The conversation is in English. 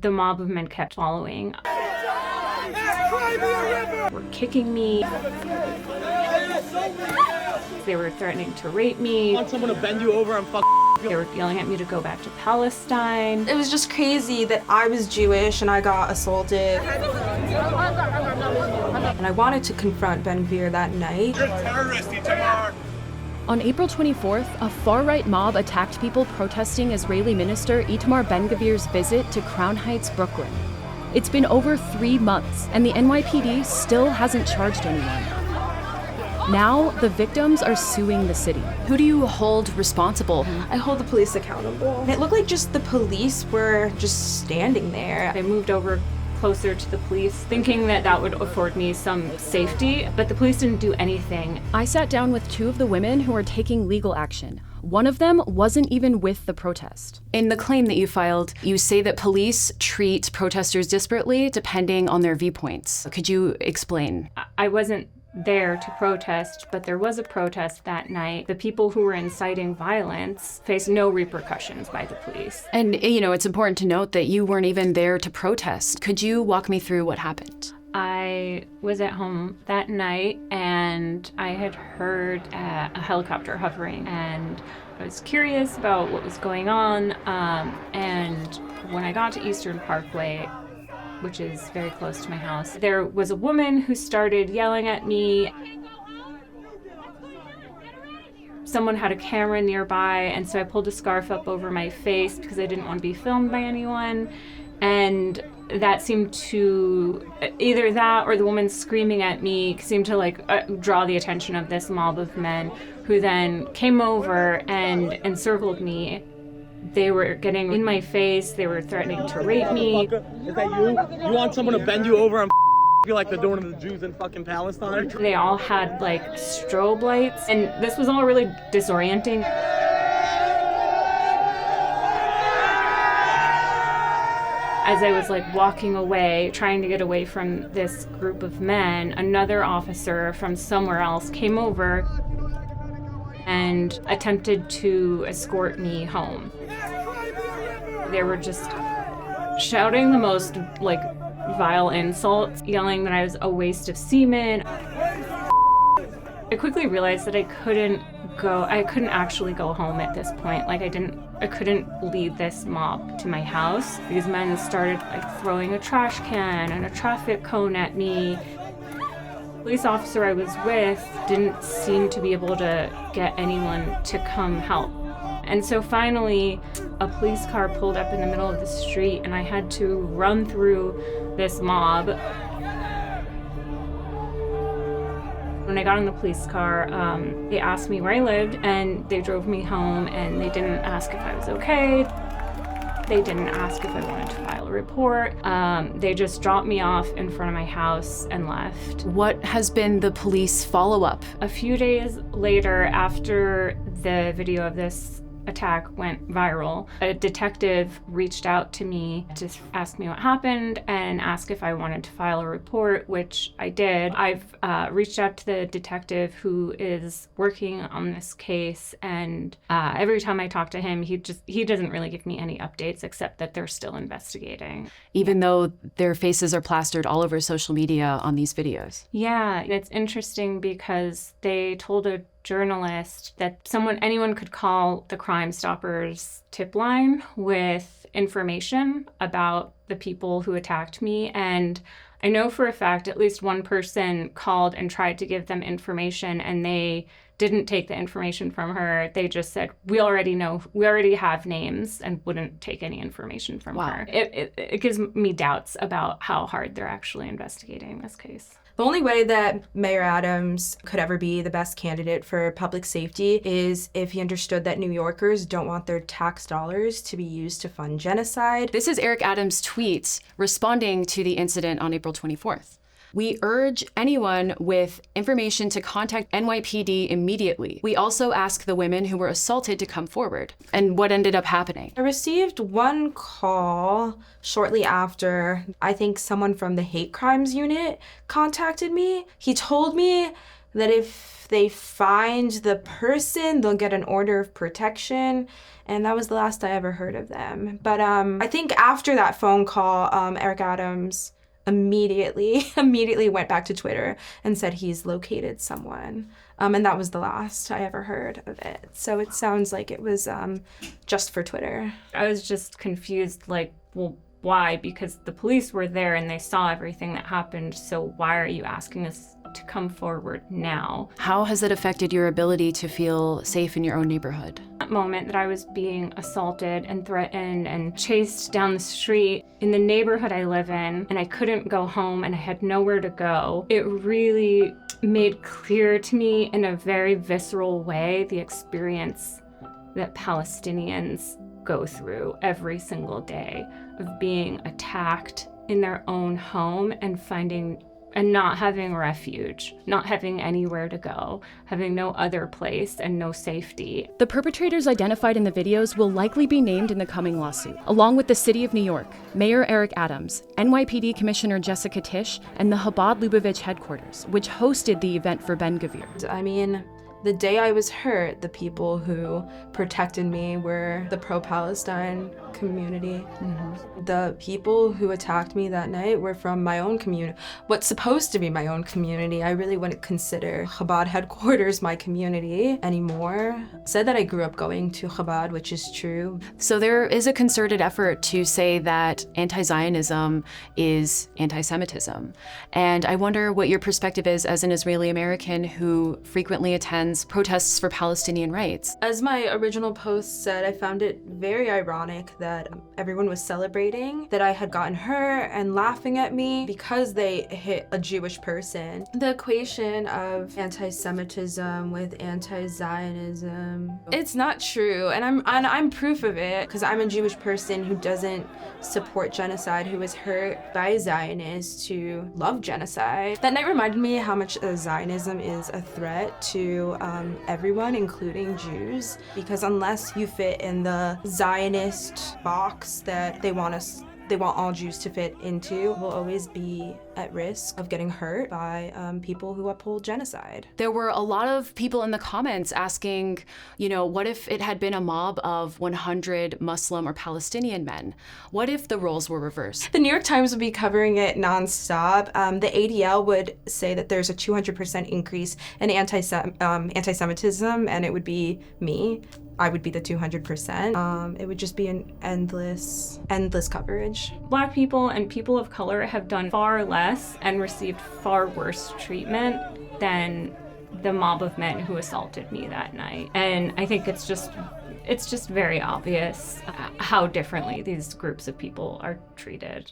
The mob of men kept following. Were kicking me. They were threatening to rape me. I want someone to bend you over and fuck. They were yelling at me to go back to Palestine. It was just crazy that I was Jewish and I got assaulted. And I wanted to confront Ben-Gvir that night. You're a terrorist, Itamar. On April 24th, a far-right mob attacked people protesting Israeli Minister Itamar Ben-Gvir's visit to Crown Heights, Brooklyn. It's been over 3 months, and the NYPD still hasn't charged anyone. Now, the victims are suing the city. Who do you hold responsible? I hold the police accountable. It looked like just the police were just standing there. I moved over closer to the police, thinking that that would afford me some safety, but the police didn't do anything. I sat down with 2 of the women who are taking legal action. One of them wasn't even with the protest. In the claim that you filed, you say that police treat protesters disparately depending on their viewpoints. Could you explain? I wasn't there to protest, but there was a protest that night. The people who were inciting violence faced no repercussions by the police. And, it's important to note that you weren't even there to protest. Could you walk me through what happened? I was at home that night and I had heard a helicopter hovering, and I was curious about what was going on. And when I got to Eastern Parkway, which is very close to my house, there was a woman who started yelling at me. Someone had a camera nearby, and so I pulled a scarf up over my face because I didn't want to be filmed by anyone. And that seemed to, either that or the woman screaming at me seemed to draw the attention of this mob of men, who then came over and encircled me. They were getting in my face. They were threatening to rape me. Is that you? You want someone to bend you over and you like they're doing to the Jews in fucking Palestine? They all had strobe lights, and this was all really disorienting. As I was walking away, trying to get away from this group of men, another officer from somewhere else came over and attempted to escort me home. They were just shouting the most vile insults, yelling that I was a waste of semen. I quickly realized that I couldn't actually go home at this point. I couldn't lead this mob to my house. These men started throwing a trash can and a traffic cone at me. The police officer I was with didn't seem to be able to get anyone to come help. And so finally, a police car pulled up in the middle of the street, and I had to run through this mob. When I got in the police car, they asked me where I lived, and they drove me home, and they didn't ask if I was okay. They didn't ask if I wanted to file a report. They just dropped me off in front of my house and left. What has been the police follow-up? A few days later, after the video of this attack went viral, a detective reached out to me to ask me what happened and ask if I wanted to file a report, which I did. I've reached out to the detective who is working on this case, and every time I talk to him, he doesn't really give me any updates except that they're still investigating. Even though their faces are plastered all over social media on these videos. Yeah, it's interesting because they told a journalist that anyone could call the Crime Stoppers tip line with information about the people who attacked me. And I know for a fact at least one person called and tried to give them information, and they didn't take the information from her. They just said, we already have names, and wouldn't take any information from her. It gives me doubts about how hard they're actually investigating this case. The only way that Mayor Adams could ever be the best candidate for public safety is if he understood that New Yorkers don't want their tax dollars to be used to fund genocide. This is Eric Adams' tweet responding to the incident on April 24th. We urge anyone with information to contact NYPD immediately. We also ask the women who were assaulted to come forward. And what ended up happening? I received one call shortly after. I think someone from the hate crimes unit contacted me. He told me that if they find the person, they'll get an order of protection. And that was the last I ever heard of them. But I think after that phone call, Eric Adams immediately went back to Twitter and said he's located someone. And that was the last I ever heard of it. So it sounds like it was just for Twitter. I was just confused, like, well, why? Because the police were there and they saw everything that happened. So why are you asking us to come forward now? How has it affected your ability to feel safe in your own neighborhood? That moment that I was being assaulted and threatened and chased down the street in the neighborhood I live in, and I couldn't go home and I had nowhere to go, it really made clear to me in a very visceral way the experience that Palestinians go through every single day of being attacked in their own home and not having refuge, not having anywhere to go, having no other place and no safety. The perpetrators identified in the videos will likely be named in the coming lawsuit, along with the City of New York, Mayor Eric Adams, NYPD Commissioner Jessica Tisch, and the Chabad Lubavitch headquarters, which hosted the event for Ben-Gvir. I mean, the day I was hurt, the people who protected me were the pro-Palestine community. The people who attacked me that night were from my own community, what's supposed to be my own community. I really wouldn't consider Chabad headquarters my community anymore. Said that I grew up going to Chabad, which is true. So there is a concerted effort to say that anti-Zionism is anti-Semitism. And I wonder what your perspective is as an Israeli American who frequently attends protests for Palestinian rights. As my original post said, I found it very ironic that everyone was celebrating that I had gotten hurt and laughing at me because they hit a Jewish person. The equation of anti-Semitism with anti-Zionism, it's not true, and I'm proof of it because I'm a Jewish person who doesn't support genocide, who was hurt by Zionists who love genocide. That night reminded me how much Zionism is a threat to everyone, including Jews, because unless you fit in the Zionist box that they want all Jews to fit into, will always be at risk of getting hurt by people who uphold genocide. There were a lot of people in the comments asking, what if it had been a mob of 100 Muslim or Palestinian men? What if the roles were reversed? The New York Times would be covering it nonstop. The ADL would say that there's a 200% increase in anti-Semitism, and it would be me. I would be the 200%. It would just be an endless coverage. Black people and people of color have done far less and received far worse treatment than the mob of men who assaulted me that night. And I think it's just very obvious how differently these groups of people are treated.